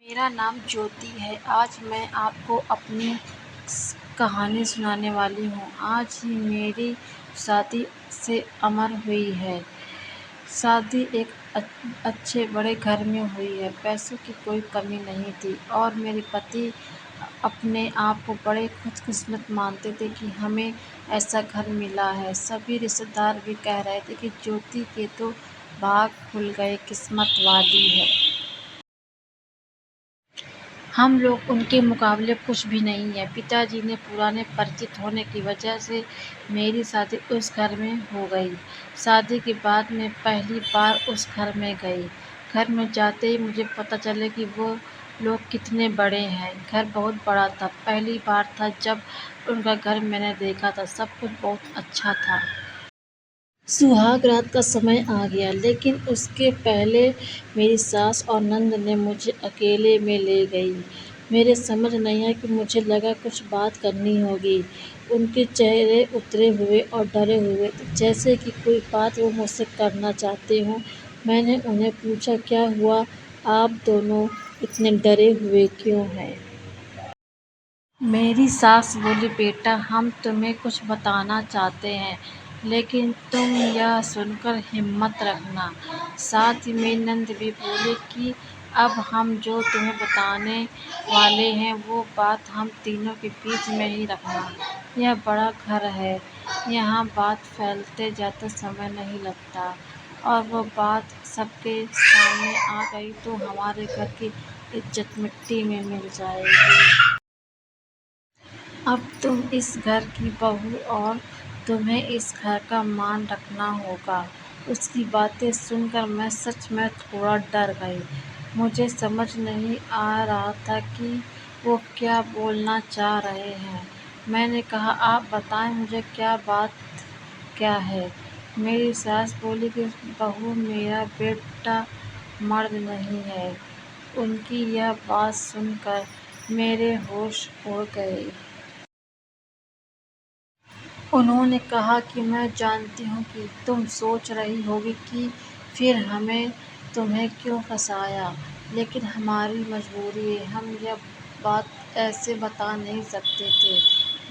मेरा नाम ज्योति है। आज मैं आपको अपनी कहानी सुनाने वाली हूँ। आज ही मेरी शादी से अमर हुई है। शादी एक अच्छे बड़े घर में हुई है। पैसों की कोई कमी नहीं थी और मेरे पति अपने आप को बड़े खुशकिस्मत मानते थे कि हमें ऐसा घर मिला है। सभी रिश्तेदार भी कह रहे थे कि ज्योति के तो भाग खुल गए, किस्मत वाली है। हम लोग उनके मुकाबले कुछ भी नहीं हैं। पिताजी ने पुराने परिचित होने की वजह से मेरी शादी उस घर में हो गई। शादी के बाद मैं पहली बार उस घर में गई। घर में जाते ही मुझे पता चला कि वो लोग कितने बड़े हैं। घर बहुत बड़ा था। पहली बार था जब उनका घर मैंने देखा था। सब कुछ बहुत अच्छा था। सुहाग रात का समय आ गया, लेकिन उसके पहले मेरी सास और नंद ने मुझे अकेले में ले गई। मेरे समझ नहीं आया कि मुझे लगा कुछ बात करनी होगी। उनके चेहरे उतरे हुए और डरे हुए थे, जैसे कि कोई बात वो मुझसे करना चाहते हों। मैंने उन्हें पूछा, क्या हुआ? आप दोनों इतने डरे हुए क्यों हैं? मेरी सास बोली, बेटा हम तुम्हें कुछ बताना चाहते हैं, लेकिन तुम यह सुनकर हिम्मत रखना। साथ ही मेरी नंद भी बोली कि अब हम जो तुम्हें बताने वाले हैं वो बात हम तीनों के बीच में ही रखना। यह बड़ा घर है, यहाँ बात फैलते ज़्यादा समय नहीं लगता, और वो बात सबके सामने आ गई तो हमारे घर की इज्जत मिट्टी में मिल जाएगी। अब तुम इस घर की बहू और तुम्हें इस घर का मान रखना होगा। उसकी बातें सुनकर मैं सच में थोड़ा डर गई। मुझे समझ नहीं आ रहा था कि वो क्या बोलना चाह रहे हैं। मैंने कहा, आप बताएं मुझे बात क्या है? मेरी सास बोली कि बहू मेरा बेटा मर्द नहीं है। उनकी यह बात सुनकर मेरे होश उड़ गए। उन्होंने कहा कि मैं जानती हूँ कि तुम सोच रही होगी कि फिर हमें तुम्हें क्यों फंसाया, लेकिन हमारी मजबूरी है। हम यह बात ऐसे बता नहीं सकते थे,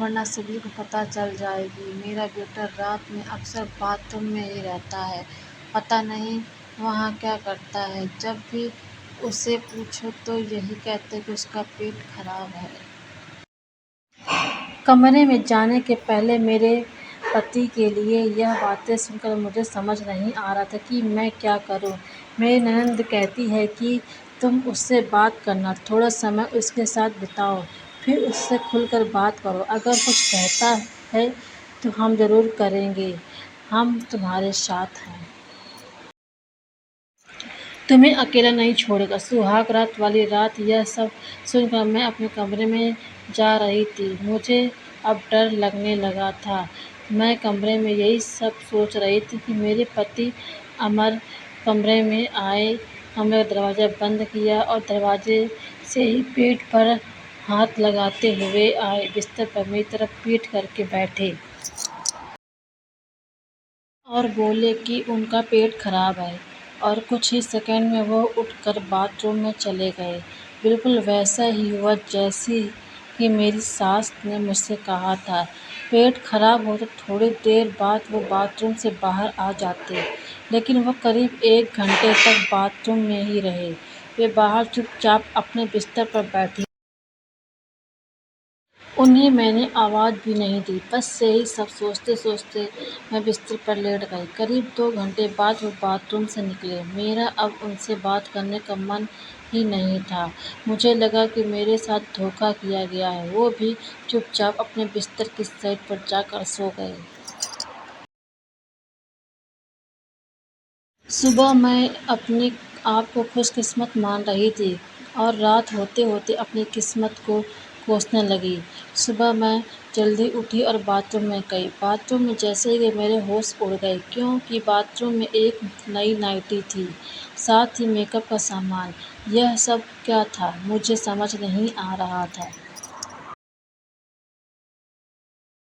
वरना सभी को पता चल जाएगी। मेरा बेटा रात में अक्सर बाथरूम में ही रहता है। पता नहीं वहाँ क्या करता है। जब भी उसे पूछो तो यही कहते कि उसका पेट खराब है। कमरे में जाने के पहले मेरे पति के लिए यह बातें सुनकर मुझे समझ नहीं आ रहा था कि मैं क्या करूं। मेरी ननद कहती है कि तुम उससे बात करना, थोड़ा समय उसके साथ बिताओ, फिर उससे खुलकर बात करो। अगर कुछ कहता है तो हम ज़रूर करेंगे, हम तुम्हारे साथ हैं। तुम्हें अकेला नहीं छोड़ेगा। सुहाग रात वाली रात यह सब सुनकर मैं अपने कमरे में जा रही थी। मुझे अब डर लगने लगा था। मैं कमरे में यही सब सोच रही थी कि मेरे पति अमर कमरे में आए। कमरे का दरवाज़ा बंद किया और दरवाजे से ही पेट पर हाथ लगाते हुए आए। बिस्तर पर मेरी तरफ पीठ करके बैठे और बोले कि उनका पेट खराब है, और कुछ ही सेकंड में वो उठकर बाथरूम में चले गए। बिल्कुल वैसा ही हुआ जैसे कि मेरी सास ने मुझसे कहा था। पेट खराब हो तो थोड़ी देर बाद वो बाथरूम से बाहर आ जाते, लेकिन वो करीब 1 घंटे तक बाथरूम में ही रहे। वे बाहर चुपचाप अपने बिस्तर पर बैठी। उन्हें मैंने आवाज़ भी नहीं दी। बस यही सब सोचते-सोचते मैं बिस्तर पर लेट गई। करीब 2 घंटे बाद वो बाथरूम से निकले। मेरा अब उनसे बात करने का मन ही नहीं था। मुझे लगा कि मेरे साथ धोखा किया गया है। वो भी चुपचाप अपने बिस्तर की साइड पर जाकर सो गए। सुबह मैं अपने आप को खुशकिस्मत मान रही थी और रात होते-होते अपनी किस्मत को कोसने लगी। सुबह मैं जल्दी उठी और बाथरूम में गई। बाथरूम में जैसे ही गई मेरे होश उड़ गए, क्योंकि बाथरूम में एक नई नाइटी थी, साथ ही मेकअप का सामान। यह सब क्या था, मुझे समझ नहीं आ रहा था।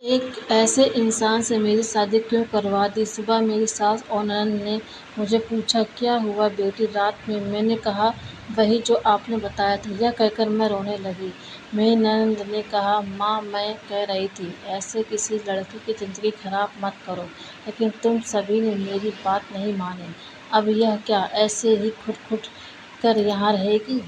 एक ऐसे इंसान से मेरी शादी क्यों करवा दी? सुबह मेरी सास और ननद ने मुझे पूछा, क्या हुआ बेटी रात में? मैंने कहा, वही जो आपने बताया था। यह कहकर मैं रोने लगी। मेरी ननद ने कहा, माँ मैं कह रही थी ऐसे किसी लड़की की ज़िंदगी खराब मत करो, लेकिन तुम सभी ने मेरी बात नहीं मानी। अब यह क्या ऐसे ही खुद कर यहाँ रहेगी?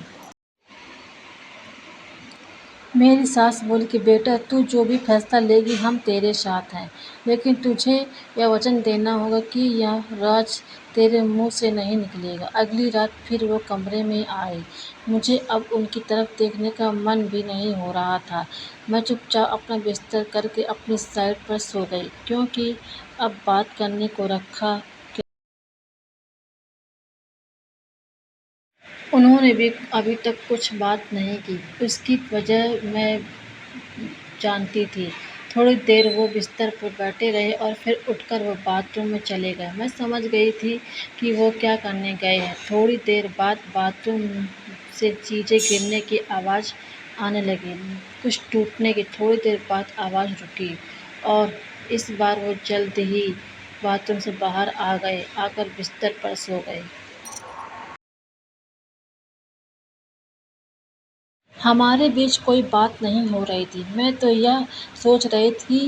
मेरी सास बोली कि बेटा तू जो भी फैसला लेगी हम तेरे साथ हैं, लेकिन तुझे यह वचन देना होगा कि यह राज तेरे मुंह से नहीं निकलेगा। अगली रात फिर वो कमरे में आए। मुझे अब उनकी तरफ देखने का मन भी नहीं हो रहा था। मैं चुपचाप अपना बिस्तर करके अपनी साइड पर सो गई, क्योंकि अब बात करने को रखा। उन्होंने भी अभी तक कुछ बात नहीं की। उसकी वजह मैं जानती थी। थोड़ी देर वो बिस्तर पर बैठे रहे और फिर उठकर वो बाथरूम में चले गए। मैं समझ गई थी कि वो क्या करने गए हैं। थोड़ी देर बाद बाथरूम से चीज़ें गिरने की आवाज़ आने लगी, कुछ टूटने की। थोड़ी देर बाद आवाज़ रुकी और इस बार वो जल्द ही बाथरूम से बाहर आ गए, आकर बिस्तर पर सो गए। हमारे बीच कोई बात नहीं हो रही थी। मैं तो यह सोच रही थी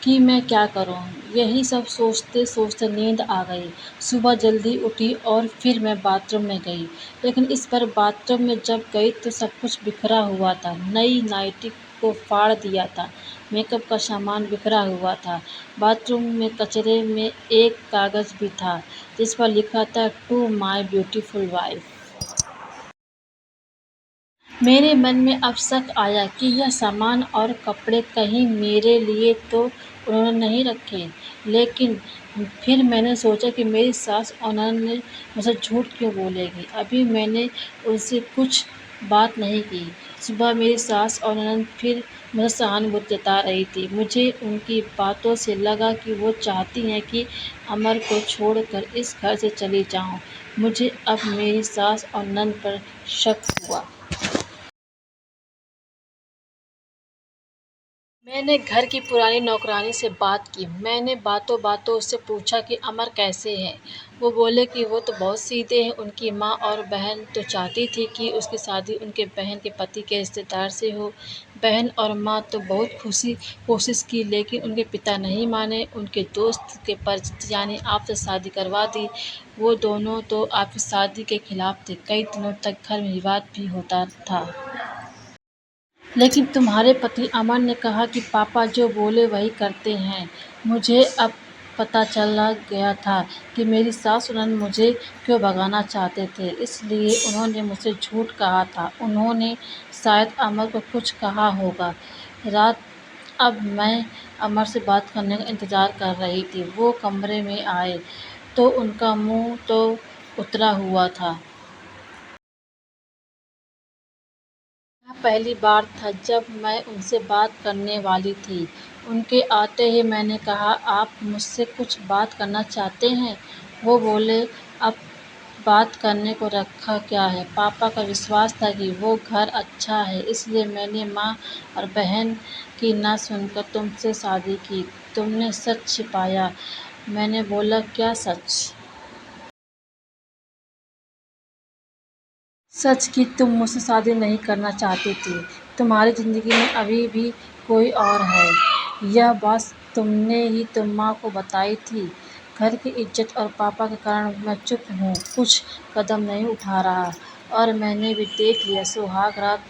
कि मैं क्या करूँ? यही सब सोचते-सोचते नींद आ गई। सुबह जल्दी उठी और फिर मैं बाथरूम में गई। लेकिन इस बार बाथरूम में जब गई तो सब कुछ बिखरा हुआ था। नई नाइटी को फाड़ दिया था। मेकअप का सामान बिखरा हुआ था। बाथरूम में कचरे में एक कागज़ भी था, जिस पर लिखा था टू माय ब्यूटीफुल वाइफ। मेरे मन में अब शक आया कि यह सामान और कपड़े कहीं मेरे लिए तो उन्होंने नहीं रखे। लेकिन फिर मैंने सोचा कि मेरी सास और ननद ने मुझसे झूठ क्यों बोलेंगी। अभी मैंने उनसे कुछ बात नहीं की। सुबह मेरी सास और ननद फिर मुझसे सहानुभूति जता रही थी। मुझे उनकी बातों से लगा कि वो चाहती हैं कि अमर को छोड़कर इस घर से चली जाऊँ। मुझे अब मेरी सास और ननद पर शक हुआ। मैंने घर की पुरानी नौकरानी से बात की। मैंने बातों-बातों उससे पूछा कि अमर कैसे हैं। वो बोले कि वो तो बहुत सीधे हैं। उनकी माँ और बहन तो चाहती थी कि उसकी शादी उनके बहन के पति के रिश्तेदार से हो। बहन और माँ तो बहुत कोशिश की, लेकिन उनके पिता नहीं माने। उनके दोस्त के परिचित यानी आपसे शादी करवा दी। वो दोनों तो आपकी शादी के खिलाफ थे। कई दिनों तक घर में विवाद भी होता था। लेकिन तुम्हारे पति अमर ने कहा कि पापा जो बोले वही करते हैं। मुझे अब पता चला गया था कि मेरी सास ननद मुझे क्यों भगाना चाहते थे। इसलिए उन्होंने मुझसे झूठ कहा था। उन्होंने शायद अमर को कुछ कहा होगा। रात अब मैं अमर से बात करने का इंतज़ार कर रही थी। वो कमरे में आए तो उनका मुँह तो उतरा हुआ था। यह पहली बार था जब मैं उनसे बात करने वाली थी। उनके आते ही मैंने कहा, आप मुझसे कुछ बात करना चाहते हैं? वो बोले, अब बात करने को रखा क्या है? पापा का विश्वास था कि वो घर अच्छा है, इसलिए मैंने माँ और बहन की ना सुनकर तुमसे शादी की। तुमने सच छिपाया। मैंने बोला, क्या सच? सच कि तुम मुझसे शादी नहीं करना चाहती थी। तुम्हारी ज़िंदगी में अभी भी कोई और है। यह बात तुमने ही तो माँ को बताई थी। घर की इज़्ज़त और पापा के कारण मैं चुप हूँ, कुछ कदम नहीं उठा रहा। और मैंने भी देख लिया, सुहाग रात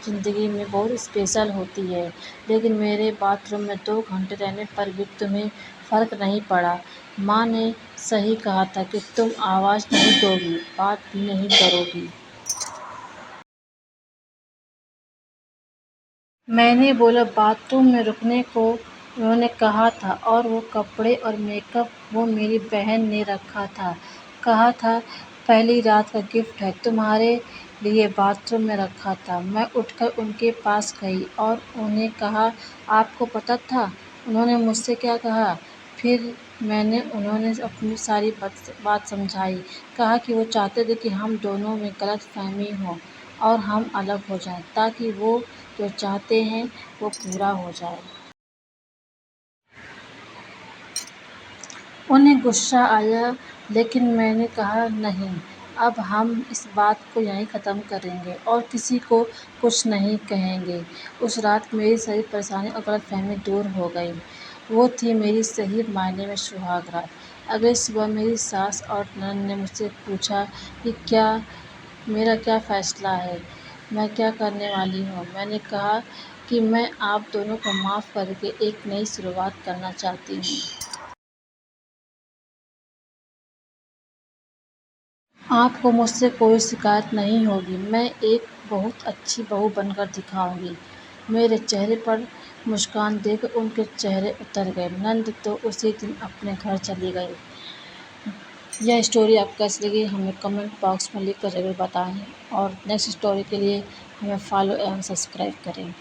ज़िंदगी में बहुत स्पेशल होती है। लेकिन मेरे बाथरूम में 2 घंटे रहने पर भी तुम्हें फ़र्क नहीं पड़ा। माँ ने सही कहा था कि तुम आवाज़ नहीं दोगी, बात भी नहीं करोगी। मैंने बोला, बाथरूम में रुकने को उन्होंने कहा था और वो कपड़े और मेकअप वो मेरी बहन ने रखा था। कहा था पहली रात का गिफ्ट है, तुम्हारे लिए बाथरूम में रखा था। मैं उठकर उनके पास गई और उन्हें कहा, आपको पता था उन्होंने मुझसे क्या कहा? फिर मैंने उन्होंने अपनी सारी बात समझाई। कहा कि वो चाहते थे कि हम दोनों में गलतफ़हमी हो और हम अलग हो जाएँ, ताकि वो जो चाहते हैं वो पूरा हो जाए। उन्हें गुस्सा आया, लेकिन मैंने कहा नहीं, अब हम इस बात को यहीं ख़त्म करेंगे और किसी को कुछ नहीं कहेंगे। उस रात मेरी सारी परेशानी और गलतफ़हमी दूर हो गई। वो थी मेरी सही मायने में सुहाग रात। अगली सुबह मेरी सास और ननद ने मुझसे पूछा कि मेरा क्या फ़ैसला है, मैं क्या करने वाली हूँ। मैंने कहा कि मैं आप दोनों को माफ़ करके एक नई शुरुआत करना चाहती हूँ। आपको मुझसे कोई शिकायत नहीं होगी। मैं एक बहुत अच्छी बहू बनकर दिखाऊँगी। मेरे चेहरे पर मुस्कान देख उनके चेहरे उतर गए। नंद तो उसी दिन अपने घर चली गई। यह स्टोरी आपको कैसी लगी हमें कमेंट बॉक्स में लिख कर ज़रूर बताएँ और नेक्स्ट स्टोरी के लिए हमें फॉलो एवं सब्सक्राइब करें।